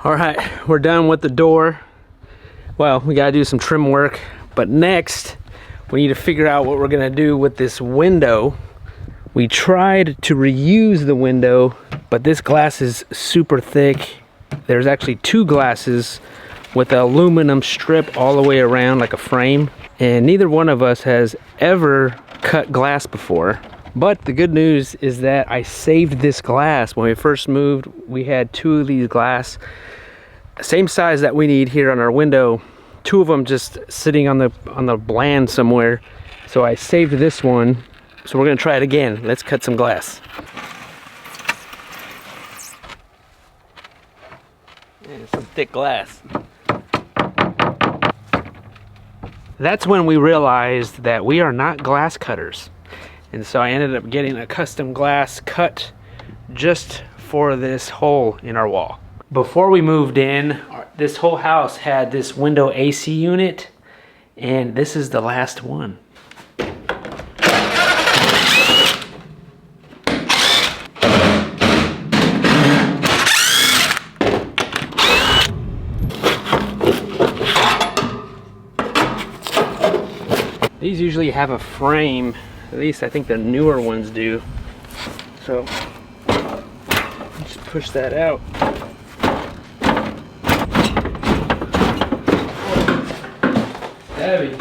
All right, we're done with the door. Well, we gotta do some trim work, but next we need to figure out what we're gonna do with this window. We tried to reuse the window, but this glass is super thick. There's actually two glasses with an aluminum strip all the way around like a frame, and neither one of us has ever cut glass before. But the good news is that I saved this glass. When we first moved, we had two of these glass, same size that we need here on our window, two of them just sitting on the bland somewhere. So I saved this one. So we're gonna try it again. Let's cut some glass. Yeah, some thick glass. That's when we realized that we are not glass cutters. And so I ended up getting a custom glass cut just for this hole in our wall. Before we moved in, this whole house had this window AC unit, and this is the last one. These usually have a frame. At least I think the newer ones do. So just push that out. Heavy.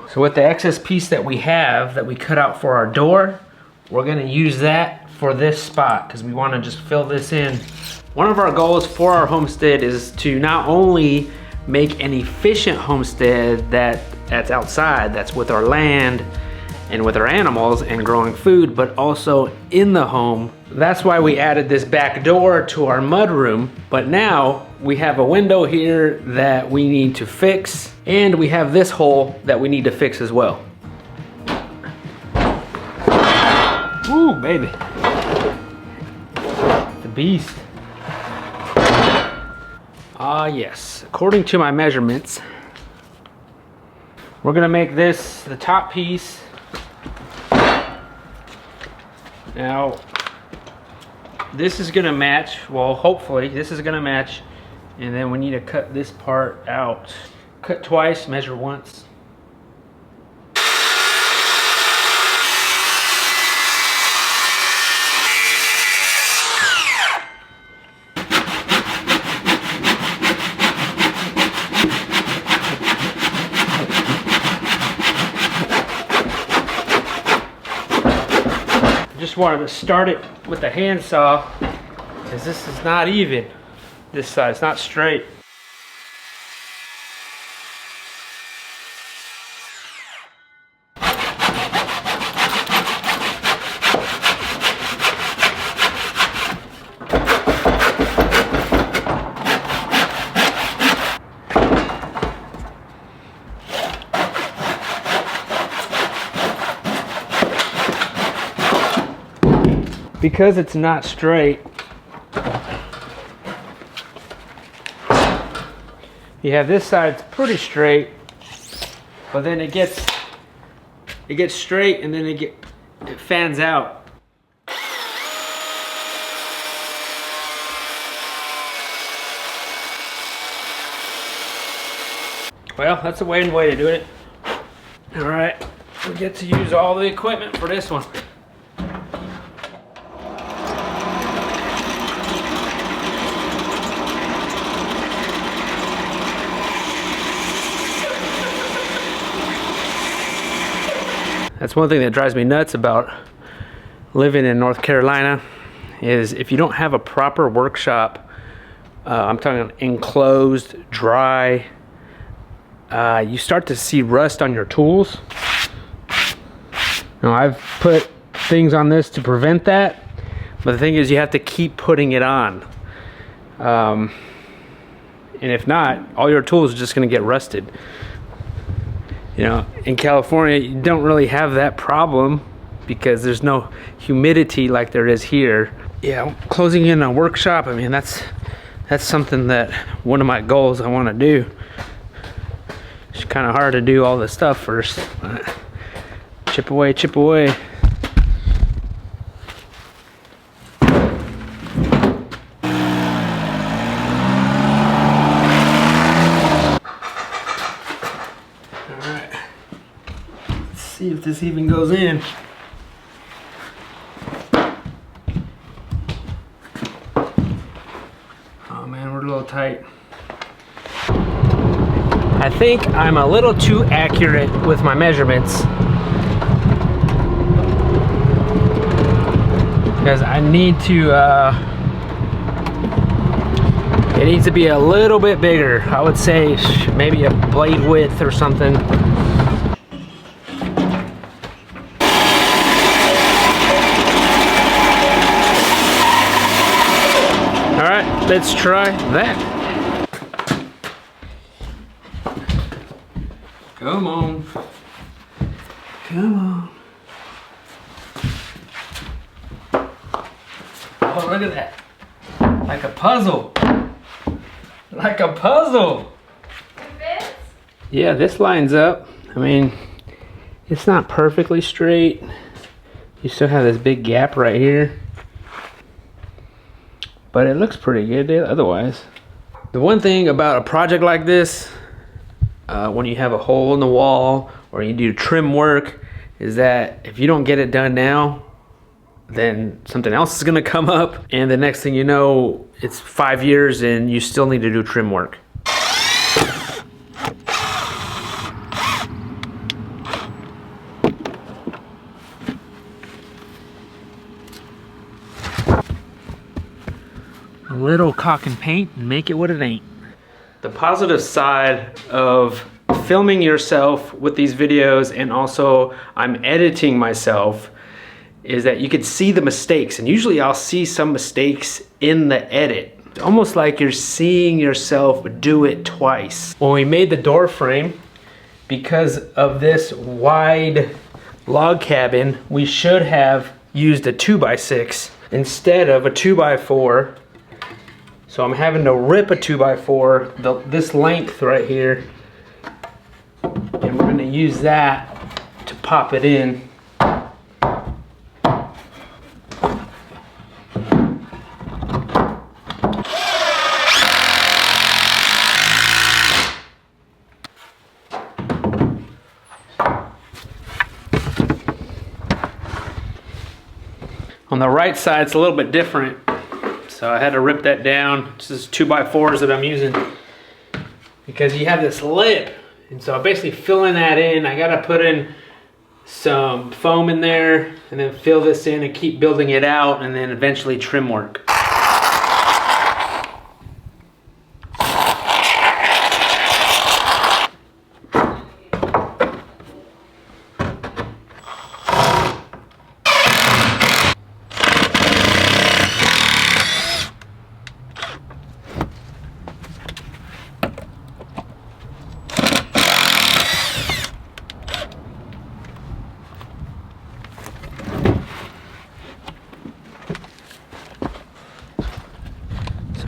So with the excess piece that we have that we cut out for our door, we're gonna use that for this spot because we want to just fill this in. One of our goals for our homestead is to not only make an efficient homestead that's outside, that's with our land and with our animals and growing food, but also in the home. That's why we added this back door to our mudroom. But now we have a window here that we need to fix, and we have this hole that we need to fix as well. Ooh, baby. The beast. Ah, yes. According to my measurements, we're gonna make this the top piece. Now, this is gonna match, well, hopefully, this is gonna match, and then we need to cut this part out. Cut twice, measure once. Just wanted to start it with the handsaw because this is not even. This side, it's not straight. Because it's not straight, you have this side pretty straight, but then it gets straight and then it fans out. Well, that's a way to do it. All right, we get to use all the equipment for this one. That's one thing that drives me nuts about living in North Carolina is if you don't have a proper workshop, I'm talking enclosed, dry, you start to see rust on your tools. Now I've put things on this to prevent that, but the thing is you have to keep putting it on. And if not, all your tools are just gonna get rusted. You know, in California, you don't really have that problem because there's no humidity like there is here. Yeah, closing in a workshop, I mean, that's something that one of my goals I want to do. It's kind of hard to do all this stuff first. Chip away, chip away. Alright. Let's see if this even goes in. Oh man, we're a little tight. I think I'm a little too accurate with my measurements. Because I need to, it needs to be a little bit bigger. I would say maybe a blade width or something. All right, let's try that. Come on. Come on. Oh, look at that. Like a puzzle. Like a puzzle. It fits? Yeah, this lines up. I mean, it's not perfectly straight. You still have this big gap right here. But it looks pretty good otherwise. The one thing about a project like this, when you have a hole in the wall or you do trim work, is that if you don't get it done now, then something else is gonna come up, and the next thing you know, it's 5 years and you still need to do trim work. A little caulk and paint and make it what it ain't. The positive side of filming yourself with these videos, and also I'm editing myself, is that you could see the mistakes, and usually I'll see some mistakes in the edit. It's almost like you're seeing yourself do it twice. When we made the door frame, because of this wide log cabin, we should have used a 2x6 instead of a 2x4. So I'm having to rip a 2x4, this length right here, and we're gonna use that to pop it in. On the right side, it's a little bit different. So I had to rip that down. This is 2x4s that I'm using. Because you have this lip. And so I'm basically filling that in. I gotta put in some foam in there and then fill this in and keep building it out, and then eventually trim work.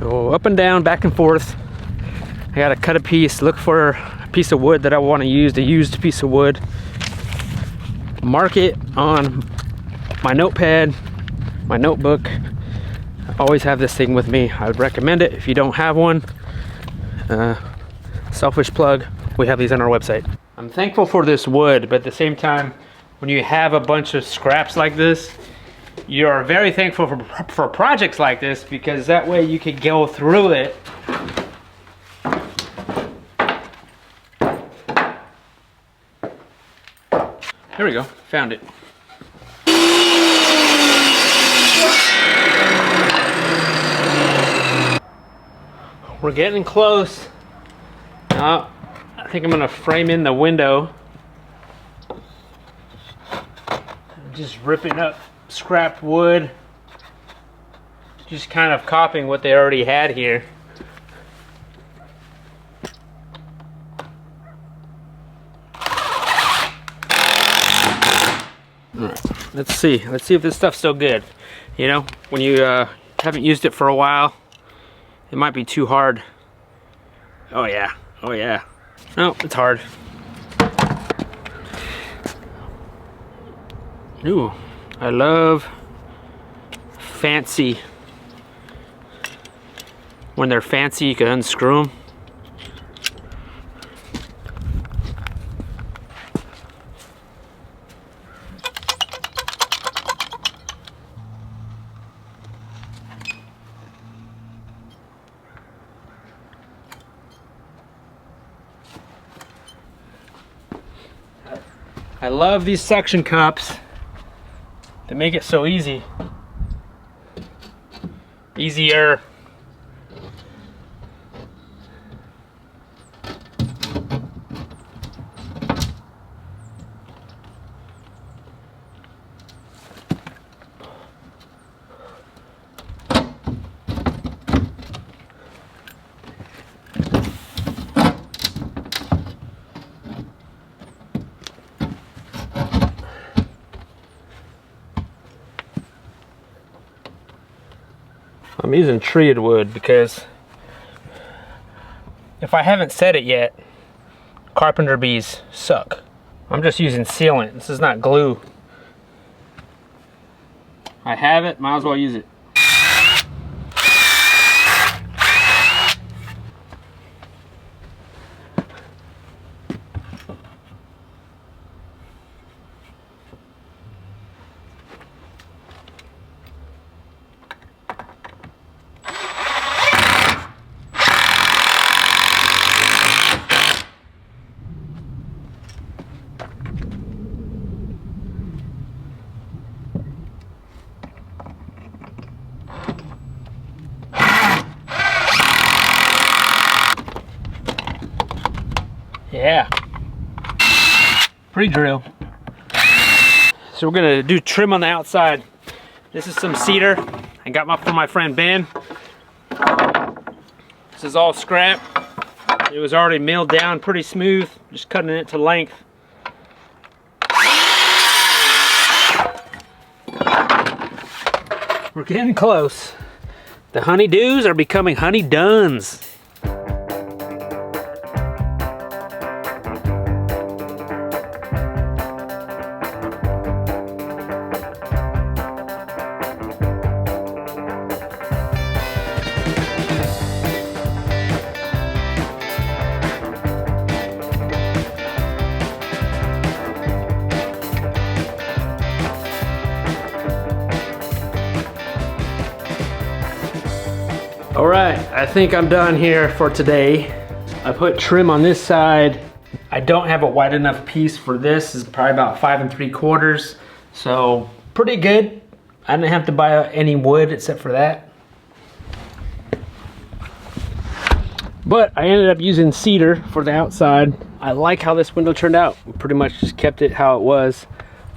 So up and down, back and forth. I gotta cut a piece, look for a piece of wood that I want to use, a used piece of wood. Mark it on my notepad, my notebook. I always have this thing with me. I would recommend it if you don't have one. Selfish plug, we have these on our website. I'm thankful for this wood, but at the same time, when you have a bunch of scraps like this, you're very thankful for projects like this, because that way you could go through it There we go, found it. We're getting close. I think I'm gonna frame in the window. Just ripping up scrap wood. Just kind of copying what they already had here. right, let's see if this stuff's still good. You know, when you haven't used it for a while, it might be too hard. Oh yeah, oh yeah. No, it's hard. Ooh, I love fancy. When they're fancy, you can unscrew them. I love these suction cups. They make it so easy. Easier. I'm using treated wood because if I haven't said it yet, carpenter bees suck. I'm just using sealant. This is not glue. I have it, might as well use it. Yeah, pre-drill. So we're gonna do trim on the outside. This is some cedar I got from my friend Ben. This is all scrap. It was already milled down pretty smooth, just cutting it to length. We're getting close. The honeydews are becoming honeyduns. All right, I think I'm done here for today. I put trim on this side. I don't have a wide enough piece for this. It's probably about 5 3/4. So pretty good. I didn't have to buy any wood except for that. But I ended up using cedar for the outside. I like how this window turned out. We pretty much just kept it how it was.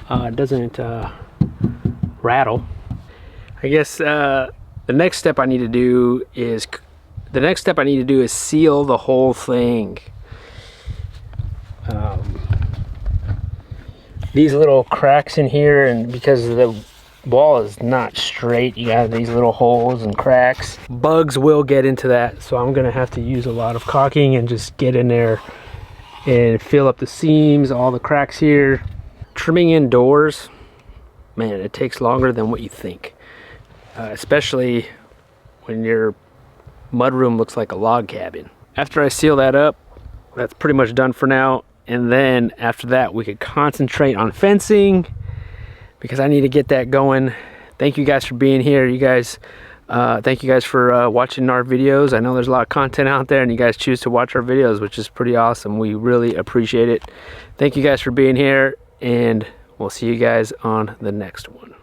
It doesn't rattle. I guess the next step I need to do is seal the whole thing. These little cracks in here, and because the wall is not straight, you got these little holes and cracks. Bugs will get into that, so I'm gonna have to use a lot of caulking and just get in there and fill up the seams, all the cracks here. Trimming indoors, man, it takes longer than what you think. Especially when your mudroom looks like a log cabin. After I seal that up, that's pretty much done for now. And then after that, we could concentrate on fencing because I need to get that going. Thank you guys for being here. You guys, thank you guys for watching our videos. I know there's a lot of content out there and you guys choose to watch our videos, which is pretty awesome. We really appreciate it. Thank you guys for being here, and we'll see you guys on the next one.